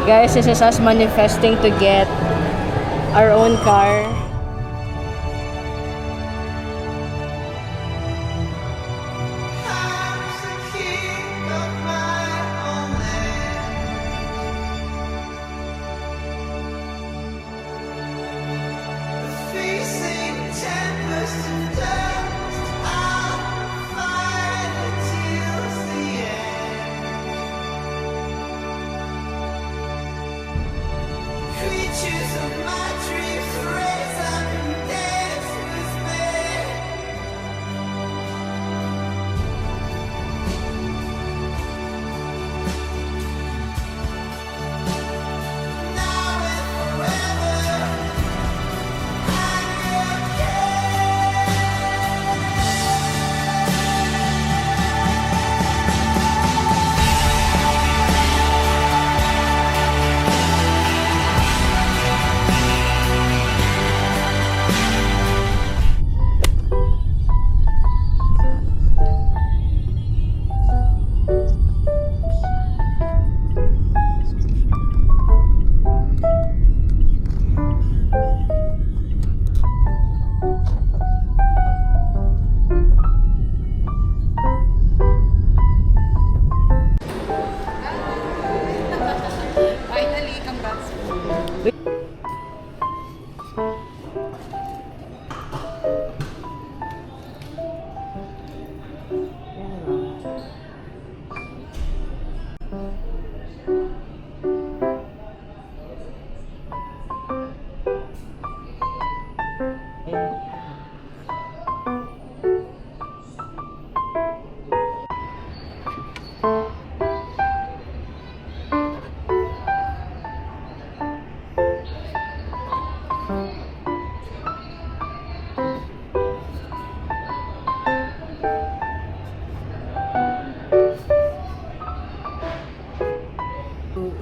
Guys, this is us manifesting to get our own car.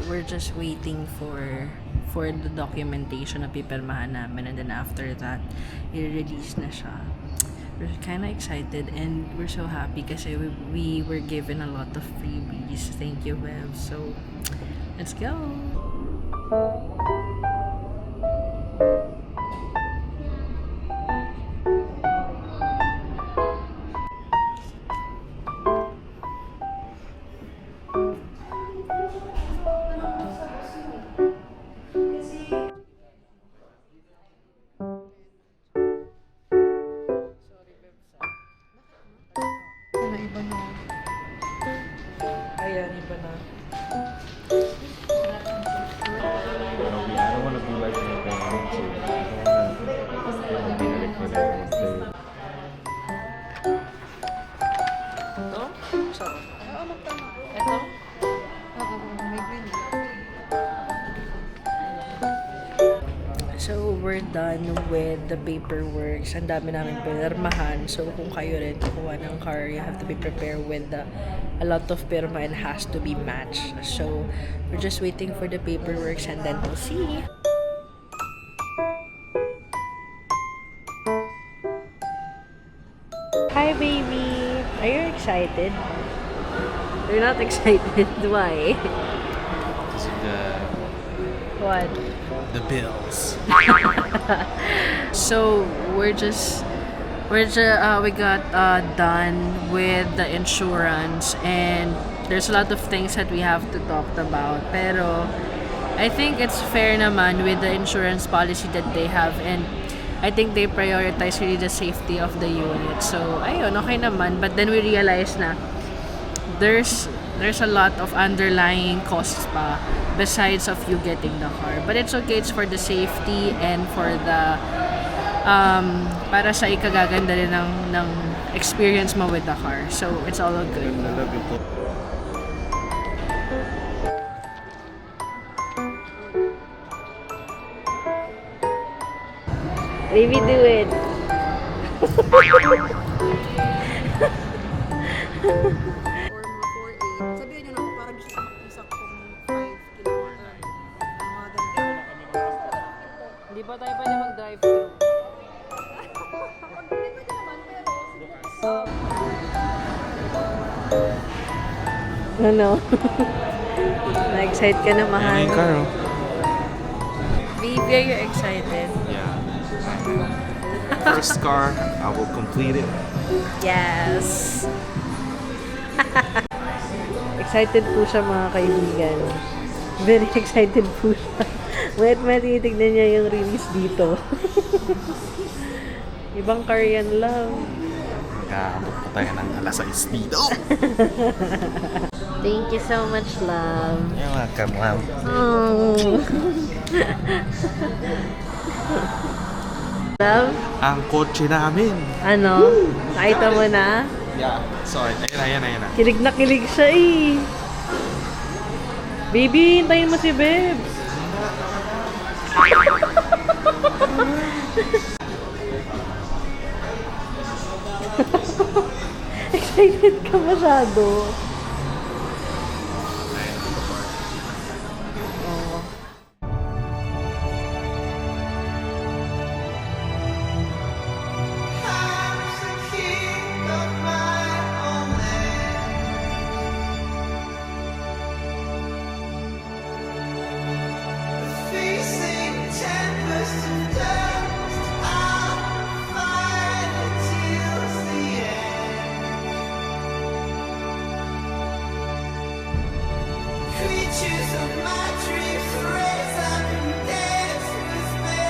We're just waiting for the documentation na pipirmahan namin, and then after that, i-release na siya. We're kind of excited and we're so happy kasi we were given a lot of freebies. Thank you, Bev. So, let's go! Ayan, iba na. I don't want to be like anything I want to. I don't want to be like whatever I say. Ito? Saan? Ito? So, we're done with the paperwork. Ang dami namin pinirmahan. So, kung kayo rin kukuha ng car, you have to be prepared with a lot of pirma and has to be matched. So, we're just waiting for the paperwork and then we'll see. Hi, baby! Are you excited? You're not excited. Why? What? The bills. So we got done with the insurance, and there's a lot of things that we have to talk about, pero I think it's fair naman with the insurance policy that they have, and I think they prioritize really the safety of the unit. So ayun, okay naman, but then we realized na there's a lot of underlying costs pa besides of you getting the car. But it's okay, it's for the safety and for the para sa ikagaganda rin ng experience mo with the car. So it's all good. I love you. Baby, do it. Sabihin nyo na ako, parang gusto saktong 5 kilometer. Hindi pa tayo pwede mag-drive-thru. Ano? excited ka na, Ayan na mahal. yung car, oh. Baby, are you excited? Yeah. First car, I will complete it. Yes! Excited po siya, mga kaibigan. Very excited po siya. Mayat titignan niya yung release dito. Ibang car yan, love. Mag-aabot pa tayo ng alas 6 dito. Thank you so much, love. You're welcome, ma'am. Oh. Love? Ang kotse namin. Ano? Nakita mo na? Yeah. Sorry. Ayan na. Kilig na kilig siya eh. Baby, hintayin mo si Bebs. Excited ka masyado. Oo. Facing tempest and dust, I'll fight until the end. Creatures of my dreams raise up and dance with me.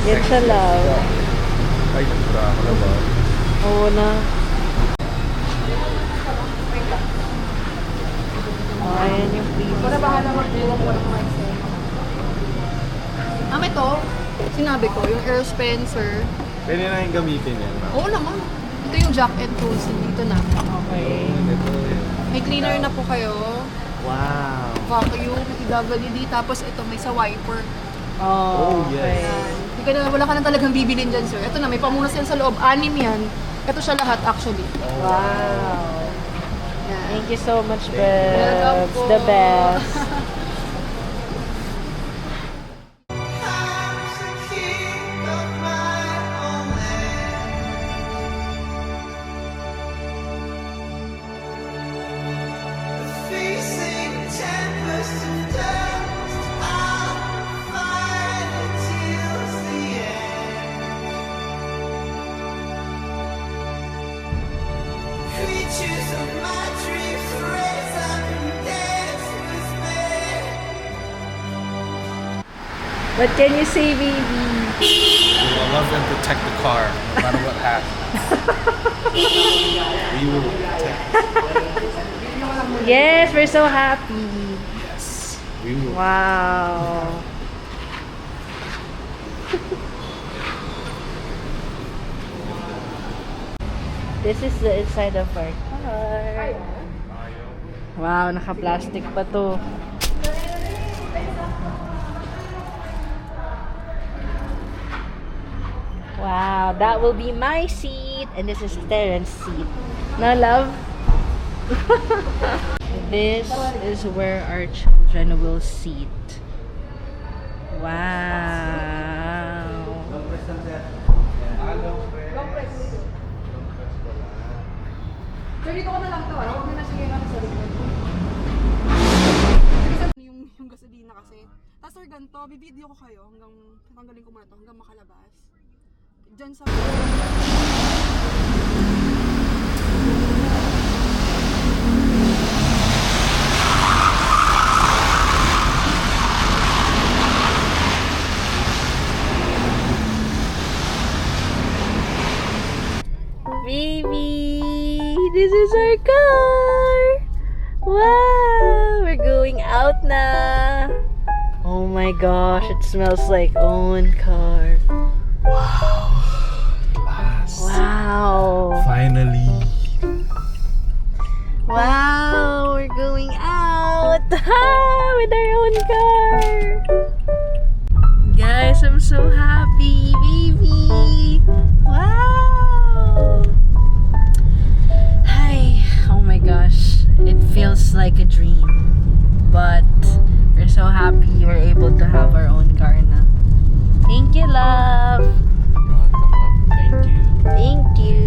Yan siya, love. Ay, nagpura ako na ba? Oo na. Ayan yung freebie. Para bahala magbuwak ko ng mic. Ito, sinabi ko, yung Earl Spencer. Pwede na yung gamitin yan, ma'am. Oo naman. Ito yung Jack and Tulsi. Dito na. Okay. Ito eh. May cleaner na po kayo. Wow. Vacuum, EWD. Tapos ito, may sa wiper. Oh, yes. okay. Hindi ka na, wala ka na talagang bibilin dyan, sir. Ito na, may pamunas yan sa loob. 6 yan. Ito siya lahat, actually. Wow. Yan. Thank you so much, Welcome Bebs. po. The best. I'm the king of my own land. Facing tempest and dust, I'll fight until the end. Creatures of my dreams raise up and dance with me. What can you say, baby? We will love and protect the car, no matter what happens. We will protect. Yes, we're so happy. Yes. We will. Wow. This is the inside of our car. Wow, naka-plastic pa to. Wow, that will be my seat. And this is Terrence's seat. No, love? This is where our children will sit. Wow. Sir, dito ko na lang to. Huwag mo na sige na sa likod. Yung gasolina kasi. Tapos sir, ganito, bibideo ko kayo hanggang tanggalin ko muna to hanggang makalabas. Diyan sa... Baby, this is our car. Wow, we're going out na. Oh my gosh, it smells like own car. Wow. Last. Wow. Finally. Wow, we're going out with our own car. Guys, I'm so happy, baby. Wow. Hi. Oh my gosh, it feels like a dream, but we're so happy we're able to have our own car na. Thank you, love. Thank you. Thank you.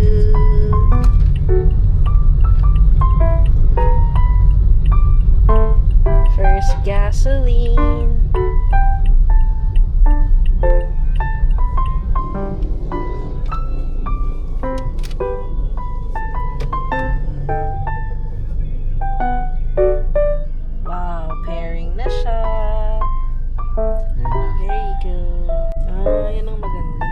First gasoline. Wow, pairing na siya. There you go. Ah, yan ang maganda.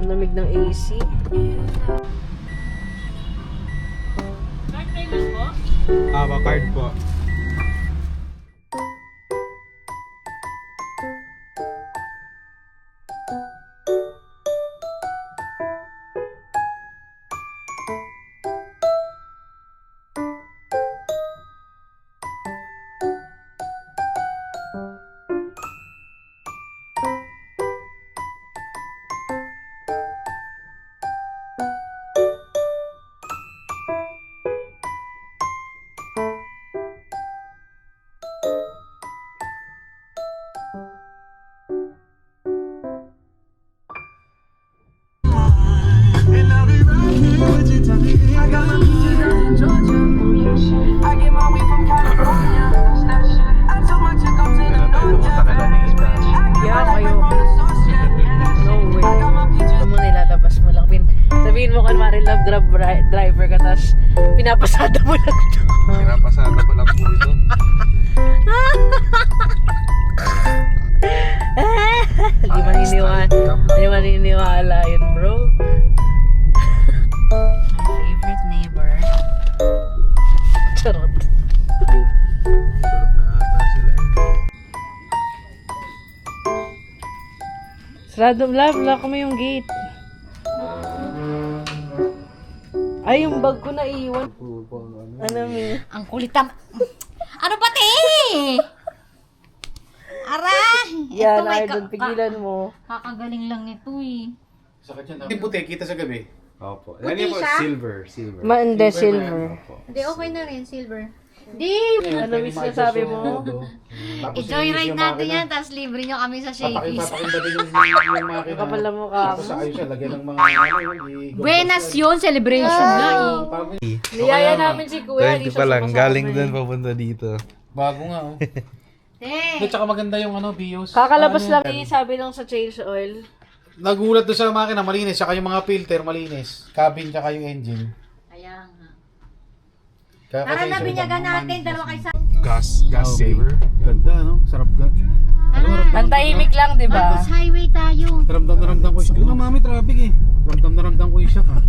Ang lamig ng AC. Card po. Yeah, kayo. No way. Ito mo nilalabas mo lang. Sabihin mo kunwari love grab driver ka, tapos pinapasada mo lang ito. Pinapasada ko lang po ito. Hindi maniniwala yun, bro. My favorite neighbor. Charot. Tulog na ata sila eh. Sarado, lock mo yung gate. Ay, yung bag ko na iwan. Ano, Mi? Ang kulitam. Ano ba, te? Aray! Yan, Ito, may Arden, pigilan mo. kakagaling lang nito eh. Yung puti, kita sa gabi. Opo. Puti Yan yung po, siya? silver. Hindi, silver. Hindi, okay na rin, silver. Di! Ano, Miss, nasabi mo? I-joyride natin yan, tapos libre nyo kami sa Shakey's. Papakinda din yung makina. Kapal na mukha mo. Tapos ayos siya, lagyan ng mga Buenas yun, celebration nga eh. Niyaya namin si Kuya. Hindi siya sumasama. papunta dito. Bago nga oh. Te! At saka maganda yung BIOS. Kakalabas lang sabi lang sa change oil. Nagulat doon sa makina, malinis. Saka yung mga filter, malinis. Cabin, saka yung engine. Kaya nga. Kaya Tara na, binyagan natin, dalawa kayo sa... Gas saver. Ganda, no? Sarap ga. Ang tahimik lang, di ba? Bus highway tayo. Ramdam na ramdam ko yung shock. Mami, traffic eh. Ramdam na ramdam ko yung shock ha.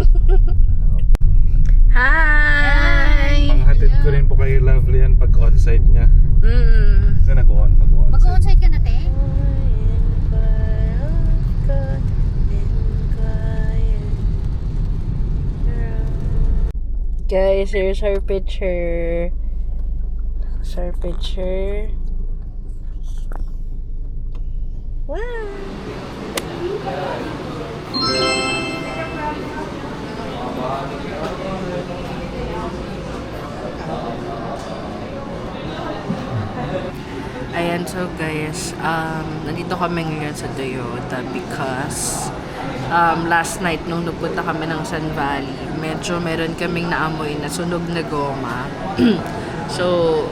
Hi! Panghatid ko rin po kay Lovely yan pag on-site niya. Kasi mag-on-site. Mag-onsite ka na, te? Guys, here's our picture. Here's our picture. Wow! Ayan, so guys, nandito kami ngayon sa Toyota because last night nung napunta kami ng Sun Valley, medyo meron kaming naamoy na sunog na goma. So,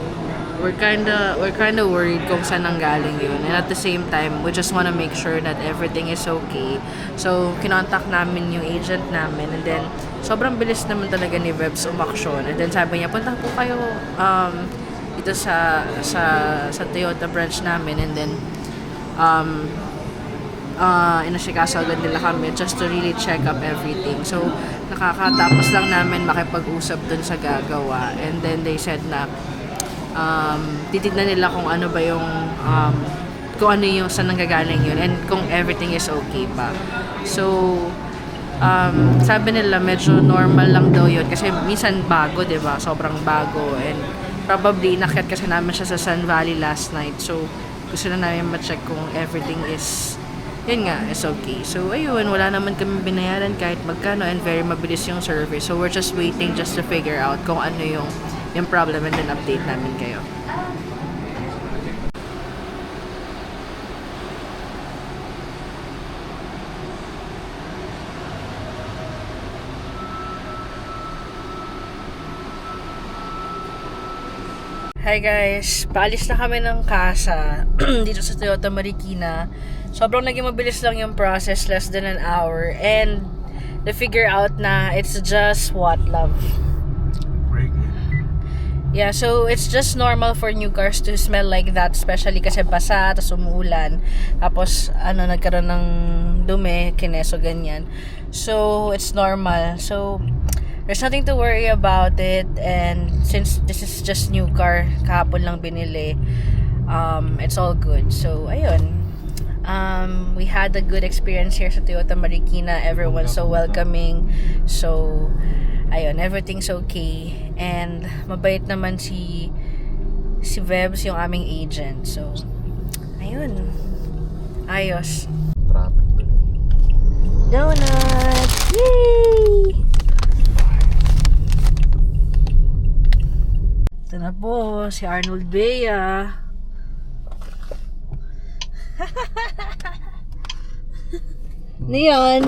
we're kinda worried kung saan nanggaling yun. And at the same time, we just wanna make sure that everything is okay. So, kinontak namin yung agent namin, and then sobrang bilis naman talaga ni Vebs umaksyon. And then sabi niya, punta po kayo dito sa Toyota branch namin, and then inasikaso agad nila kami just to really check up everything. So nakakatapos lang namin makipag-usap dun sa gagawa, and then they said na titignan nila kung ano ba yung kung ano yung saan nanggagaling yun and kung everything is okay pa. So sabi nila medyo normal lang daw yun kasi minsan bago, diba? Sobrang bago, and probably inakyat kasi namin siya sa Sun Valley last night. So gusto na namin ma-check kung everything is yun nga, it's okay. So, ayun, wala naman kami binayaran kahit magkano and very mabilis yung service. So, we're just waiting just to figure out kung ano yung problem and then update namin kayo. Hi guys, paalis na kami ng casa dito sa Toyota Marikina. Sobrang naging mabilis lang yung process, less than an hour. And na-figure out na it's just what, love? Yeah, so it's just normal for new cars to smell like that, especially kasi basa, tapos umuulan. Tapos, nagkaroon ng dumi, kineso, ganyan. So, it's normal. So, there's nothing to worry about it, and since this is just new car, kahapon lang binili, it's all good. So, ayun. We had a good experience here sa Toyota Marikina. Everyone's so welcoming. So, ayun, everything's okay. And mabait naman si Vebs, yung aming agent. So, ayun. Ayos. Traffic. Donuts! Yay! Ito na po, si Arnold Bea. Ano yan?